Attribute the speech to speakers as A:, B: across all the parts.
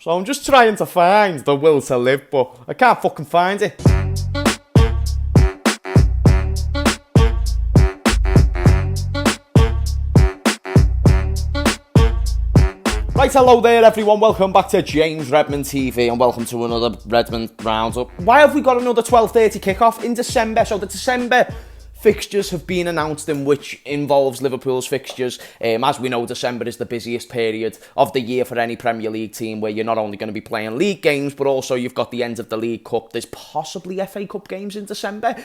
A: So I'm just trying to find the will to live, but I can't fucking find it. Right, hello there everyone, welcome back to James Redmond TV and welcome to another Redmond Roundup. Why have we got another 12:30 kickoff in December? So the December fixtures have been announced, in which involves Liverpool's fixtures. As we know, December is the busiest period of the year for any Premier League team, where you're not only going to be playing league games, but also you've got the end of the League Cup. There's possibly FA Cup games in December.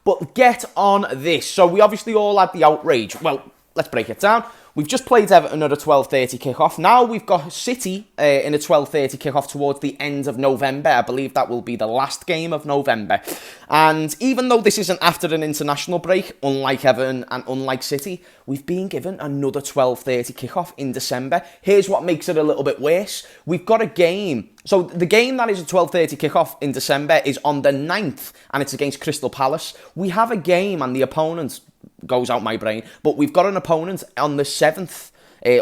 A: But get on this. So we obviously all had the outrage. Well, let's break it down. We've just played Everton at a 12:30 kickoff. Now we've got City in a 12:30 kickoff towards the end of November. I believe that will be the last game of November. And even though this isn't after an international break, unlike Everton and unlike City, we've been given another 12:30 kickoff in December. Here's what makes it a little bit worse. We've got a game. So the game that is a 12:30 kickoff in December is on the 9th, and it's against Crystal Palace. We have a game, and the opponent goes out my brain, but we've got an opponent on the 7th,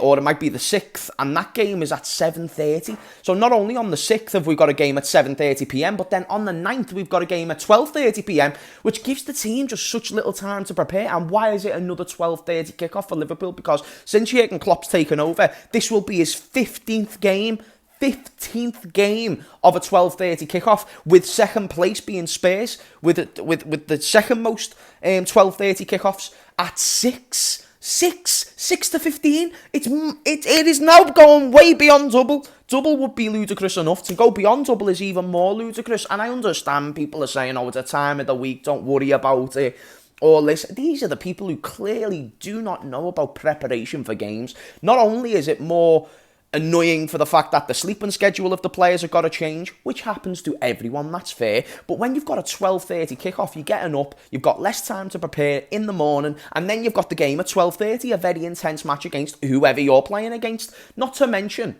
A: or it might be the 6th, and that game is at 7:30. So not only on the 6th have we got a game at 7:30pm, but then on the 9th we've got a game at 12:30pm, which gives the team just such little time to prepare. And why is it another 12:30 kickoff for Liverpool? Because since Jurgen Klopp's taken over, this will be his 15th game of a 12:30 kickoff, with second place being Spurs with the second most 12:30 kickoffs at 6 to 15. It is now going way beyond double. Double would be ludicrous enough. To go beyond double is even more ludicrous. And I understand people are saying, oh, it's a time of the week, don't worry about it. All this. These are the people who clearly do not know about preparation for games. Not only is it more annoying for the fact that the sleeping schedule of the players have got to change, which happens to everyone, that's fair, but when you've got a 12:30 kickoff, you're getting up, you've got less time to prepare in the morning, and then you've got the game at 12:30, a very intense match against whoever you're playing against. Not to mention,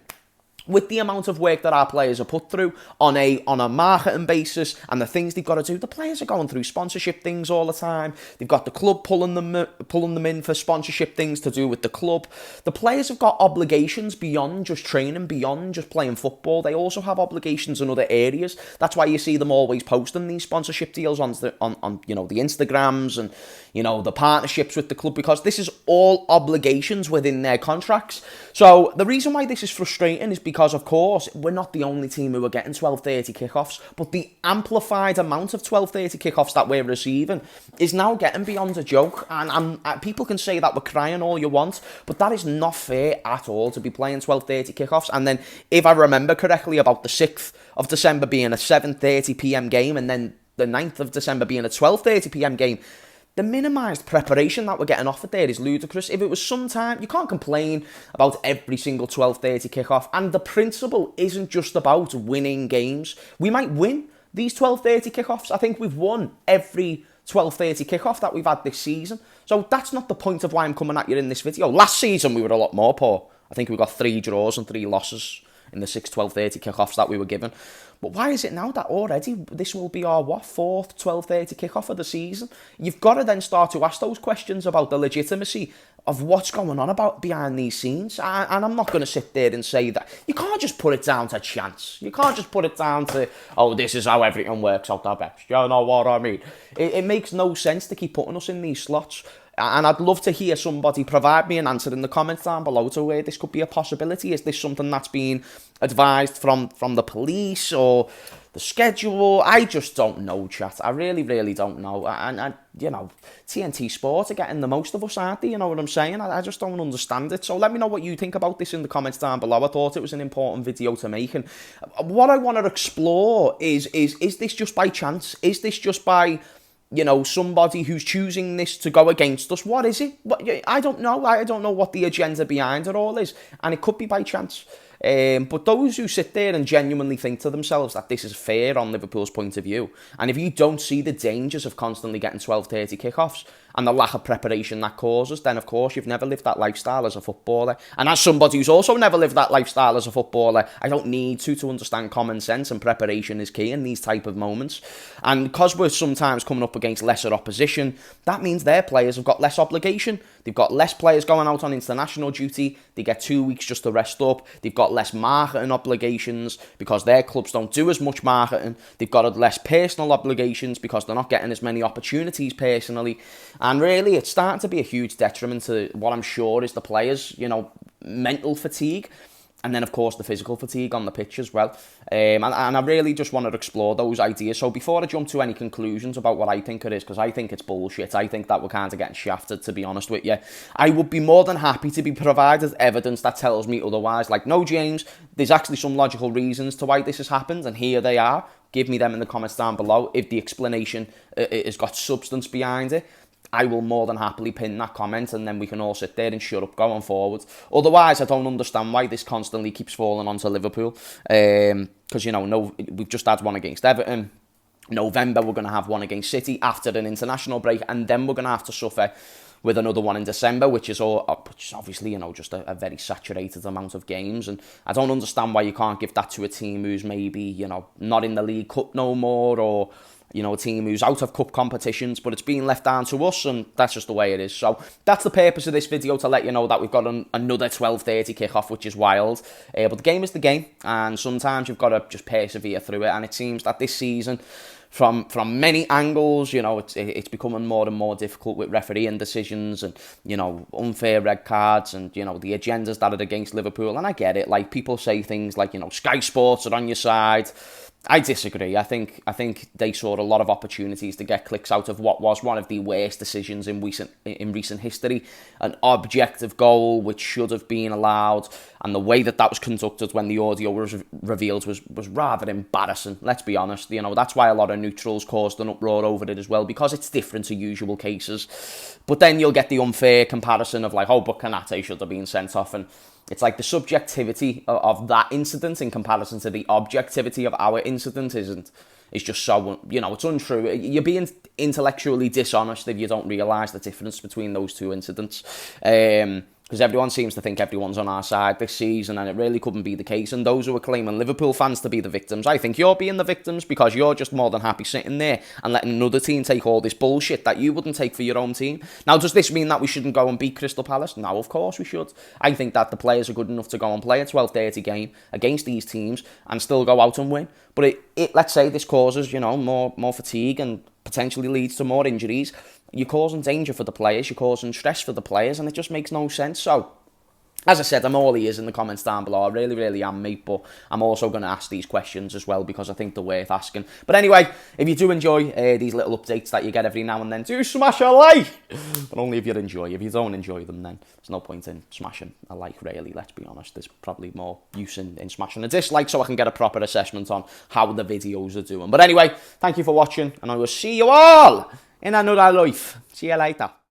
A: with the amount of work that our players are put through on a marketing basis and the things they've got to do, the players are going through sponsorship things all the time. They've got the club pulling them in for sponsorship things to do with the club. The players have got obligations beyond just training, beyond just playing football. They also have obligations in other areas. That's why you see them always posting these sponsorship deals on the Instagrams and the partnerships with the club, because this is all obligations within their contracts. So the reason why this is frustrating is because, of course, we're not the only team who are getting 12:30 kickoffs, but the amplified amount of 12:30 kickoffs that we're receiving is now getting beyond a joke. And people can say that we're crying all you want, but that is not fair at all, to be playing 12:30 kickoffs. And then, if I remember correctly, about the 6th of December being a 7:30pm game, and then the 9th of December being a 12:30pm game. The minimised preparation that we're getting offered there is ludicrous. If it was some time, you can't complain about every single 12:30 kickoff. And the principle isn't just about winning games. We might win these 12:30 kickoffs. I think we've won every 12:30 kickoff that we've had this season. So that's not the point of why I'm coming at you in this video. Last season, we were a lot more poor. I think we got 3 draws and 3 losses in the 6 12:30 kickoffs that we were given. But why is it now that already this will be our, 4th 12:30 kickoff of the season? You've got to then start to ask those questions about the legitimacy of what's going on about behind these scenes. And I'm not going to sit there and say that. You can't just put it down to chance. You can't just put it down to, oh, this is how everything works out the best. You know what I mean? It makes no sense to keep putting us in these slots. And I'd love to hear somebody provide me an answer in the comments down below to where this could be a possibility. Is this something that's been advised from the police or the schedule? I just don't know, chat. I really, really don't know. And TNT Sport are getting the most of us, aren't they? You know what I'm saying? I just don't understand it. So let me know what you think about this in the comments down below. I thought it was an important video to make. And what I want to explore is this just by chance? Is this just by somebody who's choosing this to go against us? What is it? I don't know. I don't know what the agenda behind it all is. And it could be by chance. But those who sit there and genuinely think to themselves that this is fair on Liverpool's point of view, and if you don't see the dangers of constantly getting 12:30 kickoffs, and the lack of preparation that causes, then of course you've never lived that lifestyle as a footballer. And as somebody who's also never lived that lifestyle as a footballer, I don't need to understand common sense, and preparation is key in these type of moments. And because we're sometimes coming up against lesser opposition, that means their players have got less obligation. They've got less players going out on international duty. They get 2 weeks just to rest up. They've got less marketing obligations because their clubs don't do as much marketing. They've got less personal obligations because they're not getting as many opportunities personally. And really, it's starting to be a huge detriment to what I'm sure is the players, mental fatigue. And then, of course, the physical fatigue on the pitch as well. And I really just wanted to explore those ideas. So before I jump to any conclusions about what I think it is, because I think it's bullshit, I think that we're kind of getting shafted, to be honest with you, I would be more than happy to be provided evidence that tells me otherwise. Like, no, James, there's actually some logical reasons to why this has happened, and here they are. Give me them in the comments down below if the explanation has got substance behind it. I will more than happily pin that comment, and then we can all sit there and shut up going forward. Otherwise, I don't understand why this constantly keeps falling onto Liverpool. Because, we've just had one against Everton. November, we're going to have one against City after an international break, and then we're going to have to suffer with another one in December, which is obviously, just a very saturated amount of games. And I don't understand why you can't give that to a team who's maybe, not in the League Cup no more, or a team who's out of cup competitions, but it's being left down to us, and that's just the way it is. So that's the purpose of this video, to let you know that we've got another 12:30 kickoff, which is wild. But the game is the game, and sometimes you've got to just persevere through it. And it seems that this season, from many angles, it's becoming more and more difficult with refereeing decisions and, unfair red cards and, the agendas that are against Liverpool. And I get it. Like, people say things like, Sky Sports are on your side. I disagree. I think they saw a lot of opportunities to get clicks out of what was one of the worst decisions in recent history. An objective goal which should have been allowed, and the way that was conducted when the audio was revealed was rather embarrassing. Let's be honest. That's why a lot of neutrals caused an uproar over it as well, because it's different to usual cases. But then you'll get the unfair comparison of like, oh, but Kanate should have been sent off, and it's like the subjectivity of that incident in comparison to the objectivity of our incident is just so, it's untrue. You're being intellectually dishonest if you don't realise the difference between those two incidents. Because everyone seems to think everyone's on our side this season, and it really couldn't be the case. And those who are claiming Liverpool fans to be the victims, I think you're being the victims, because you're just more than happy sitting there and letting another team take all this bullshit that you wouldn't take for your own team. Now, does this mean that we shouldn't go and beat Crystal Palace? No, of course we should. I think that the players are good enough to go and play a 12:30 game against these teams and still go out and win. But let's say this causes, more fatigue and potentially leads to more injuries. You're causing danger for the players, you're causing stress for the players, and it just makes no sense. So, as I said, I'm all ears in the comments down below. I really, really am, mate, but I'm also going to ask these questions as well, because I think they're worth asking. But anyway, if you do enjoy these little updates that you get every now and then, do smash a like! But only if you enjoy. If you don't enjoy them, then there's no point in smashing a like, really, let's be honest. There's probably more use in smashing a dislike, so I can get a proper assessment on how the videos are doing. But anyway, thank you for watching, and I will see you all in another life. See you later.